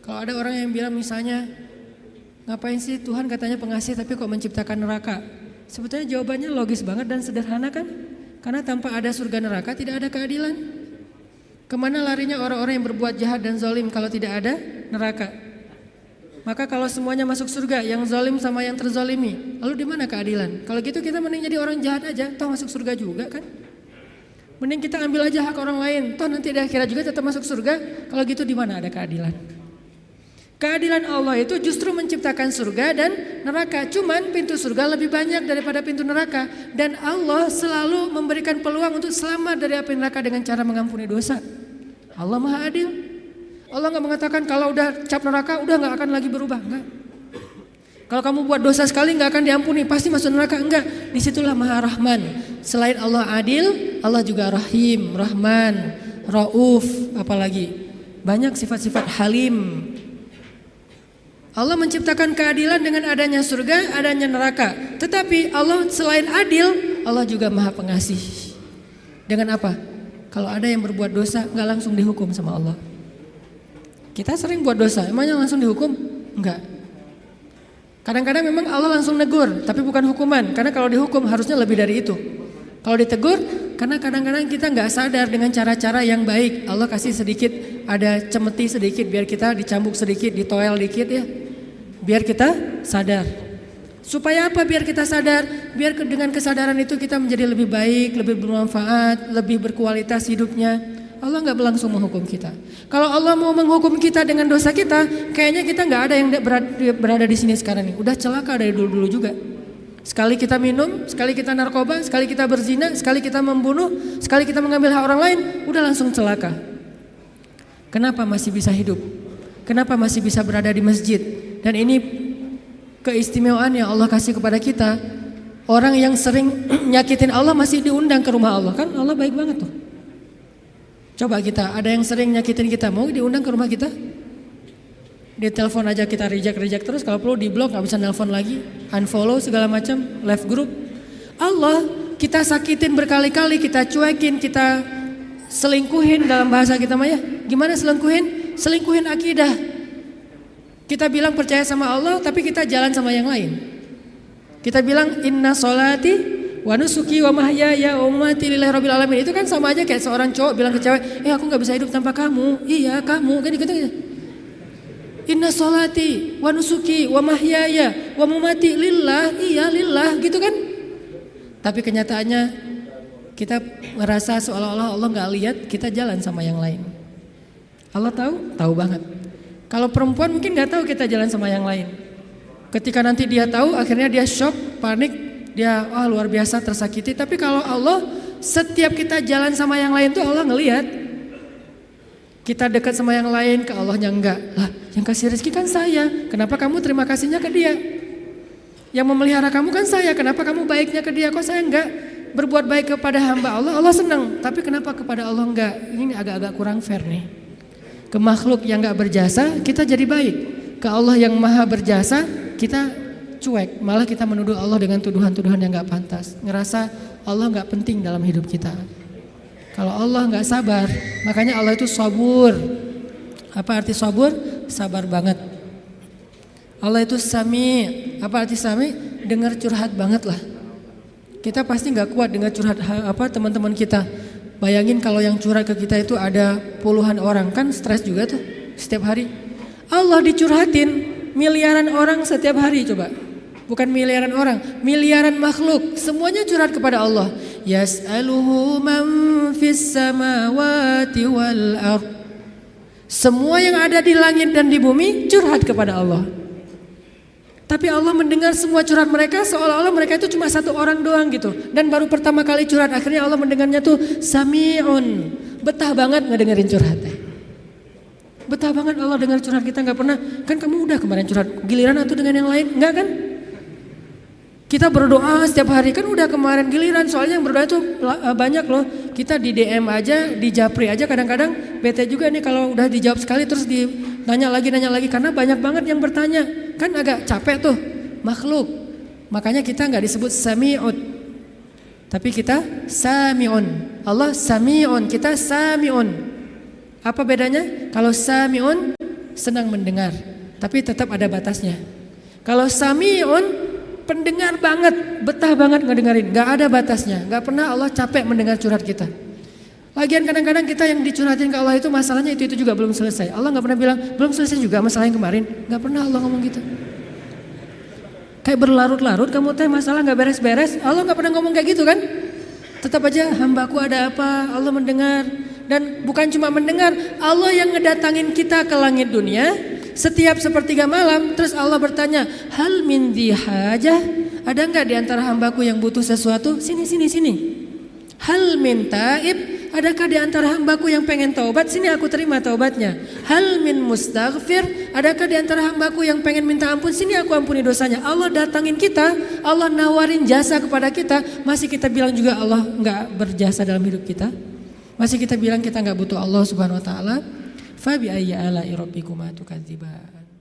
Kalau ada orang yang bilang misalnya, ngapain sih Tuhan katanya pengasih tapi kok menciptakan neraka? Sebetulnya jawabannya logis banget dan sederhana kan? Karena tanpa ada surga neraka tidak ada keadilan. Kemana larinya orang-orang yang berbuat jahat dan zalim kalau tidak ada neraka? Maka kalau semuanya masuk surga, yang zalim sama yang terzalimi, lalu di mana keadilan? Kalau gitu kita mending jadi orang jahat aja, toh masuk surga juga kan? Mending kita ambil aja hak orang lain, toh nanti di akhirat juga tetap masuk surga. Kalau gitu di mana ada keadilan? Keadilan Allah itu justru menciptakan surga dan neraka. Cuman pintu surga lebih banyak daripada pintu neraka. Dan Allah selalu memberikan peluang untuk selamat dari api neraka dengan cara mengampuni dosa. Allah Maha Adil. Allah gak mengatakan kalau udah cap neraka udah gak akan lagi berubah. Enggak. Kalau kamu buat dosa sekali gak akan diampuni, pasti masuk neraka. Enggak. Disitulah Maha Rahman. Selain Allah Adil, Allah juga Rahim, Rahman, Rauf, apalagi banyak sifat-sifat Halim. Allah menciptakan keadilan dengan adanya surga, adanya neraka. Tetapi Allah selain adil, Allah juga Maha Pengasih. Dengan apa? Kalau ada yang berbuat dosa, gak langsung dihukum sama Allah. Kita sering buat dosa, emangnya langsung dihukum? Enggak. Kadang-kadang memang Allah langsung negur, tapi bukan hukuman. Karena kalau dihukum harusnya lebih dari itu. Kalau ditegur, karena kadang-kadang kita gak sadar dengan cara-cara yang baik. Allah kasih sedikit, ada cemeti sedikit biar kita dicambuk sedikit, ditoel dikit ya. Biar kita sadar. Supaya apa biar kita sadar? Biar dengan kesadaran itu kita menjadi lebih baik, lebih bermanfaat, lebih berkualitas hidupnya. Allah gak langsung menghukum kita. Kalau Allah mau menghukum kita dengan dosa kita, kayaknya kita gak ada yang berada di sini sekarang nih. Udah celaka dari dulu-dulu juga. Sekali kita minum, sekali kita narkoba, sekali kita berzina, sekali kita membunuh, sekali kita mengambil hak orang lain, udah langsung celaka. Kenapa masih bisa hidup? Kenapa masih bisa berada di masjid? Dan ini keistimewaan yang Allah kasih kepada kita. Orang yang sering nyakitin Allah masih diundang ke rumah Allah. Kan Allah baik banget tuh. Coba kita, ada yang sering nyakitin kita, mau diundang ke rumah kita? Di telepon aja kita reject terus, kalau perlu di blok, gak bisa nelpon lagi, unfollow segala macam, left group. Allah kita sakitin berkali-kali, kita cuekin, kita selingkuhin dalam bahasa kita mah ya. Gimana selingkuhin? Selingkuhin akidah. Kita bilang percaya sama Allah tapi kita jalan sama yang lain. Kita bilang inna sholati wa nusuki wa mahyaya wa mamati lillahi rabbil alamin. Itu kan sama aja kayak seorang cowok bilang ke cewek, aku gak bisa hidup tanpa kamu. Iya kamu, kan gitu. Inna sholati wa nusuki wa mahyaya wa mamati lillah, iya lillah gitu kan. Tapi kenyataannya kita merasa seolah-olah Allah gak lihat, kita jalan sama yang lain. Allah tahu? Tahu banget. Kalau perempuan mungkin gak tahu kita jalan sama yang lain. Ketika nanti dia tahu, akhirnya dia shock, panik, dia luar biasa tersakiti. Tapi kalau Allah, setiap kita jalan sama yang lain tuh Allah ngelihat. Kita dekat sama yang lain, ke Allahnya enggak. Lah, yang kasih rezeki kan saya. Kenapa kamu terima kasihnya ke dia? Yang memelihara kamu kan saya. Kenapa kamu baiknya ke dia? Kok saya enggak berbuat baik kepada hamba Allah? Allah senang. Tapi kenapa kepada Allah enggak? Ini agak-agak kurang fair nih. Ke makhluk yang gak berjasa kita jadi baik. Ke Allah yang maha berjasa kita cuek. Malah kita menuduh Allah dengan tuduhan-tuduhan yang gak pantas. Ngerasa Allah gak penting dalam hidup kita. Kalau Allah gak sabar, makanya Allah itu sabur. Apa arti sabur? Sabar banget. Allah itu sami. Apa arti sami? Dengar curhat banget lah. Kita pasti gak kuat dengar curhat teman-teman kita. Bayangin kalau yang curhat ke kita itu ada puluhan orang, kan stres juga tuh setiap hari. Allah dicurhatin miliaran orang setiap hari coba. Bukan miliaran orang, miliaran makhluk, semuanya curhat kepada Allah. Yas'aluhu man fis samawati wal ardh. Semua yang ada di langit dan di bumi curhat kepada Allah. Tapi Allah mendengar semua curhat mereka seolah-olah mereka itu cuma satu orang doang gitu. Dan baru pertama kali curhat, akhirnya Allah mendengarnya tuh sami'un. Betah banget ngedengerin curhatnya. Betah banget Allah dengar curhat kita, gak pernah. Kan kamu udah kemarin curhat, giliran atau dengan yang lain? Enggak kan? Kita berdoa setiap hari, kan udah kemarin giliran. Soalnya yang berdoa itu banyak loh. Kita di DM aja, di japri aja kadang-kadang bete juga nih kalau udah dijawab sekali terus nanya lagi karena banyak banget yang bertanya. Kan agak capek tuh makhluk. Makanya kita gak disebut sami'ud, tapi kita sami'un. Allah sami'un, kita sami'un. Apa bedanya? Kalau sami'un senang mendengar, tapi tetap ada batasnya. Kalau sami'un, pendengar banget, betah banget ngedengerin, gak ada batasnya, gak pernah Allah capek mendengar curhat kita. Lagian kadang-kadang kita yang dicurhatin ke Allah itu masalahnya itu juga belum selesai. Allah gak pernah bilang, belum selesai juga masalah yang kemarin. Gak pernah Allah ngomong gitu. Kayak berlarut-larut kamu teh masalah gak beres-beres. Allah gak pernah ngomong kayak gitu kan. Tetap aja hambaku ada apa, Allah mendengar. Dan bukan cuma mendengar, Allah yang ngedatangin kita ke langit dunia setiap sepertiga malam. Terus Allah bertanya, hal min dhi hajah, ada gak di antara hambaku yang butuh sesuatu? Sini. Hal min taib, adakah di antara hambaku yang pengen taubat? Sini aku terima taubatnya. Hal min mustaghfir, adakah di antara hambaku yang pengen minta ampun? Sini aku ampuni dosanya. Allah datangin kita, Allah nawarin jasa kepada kita, masih kita bilang juga Allah nggak berjasa dalam hidup kita. Masih kita bilang kita nggak butuh Allah Subhanahu Wa Taala. Fa bi ayyi ala'i rabbikuma tukadziban.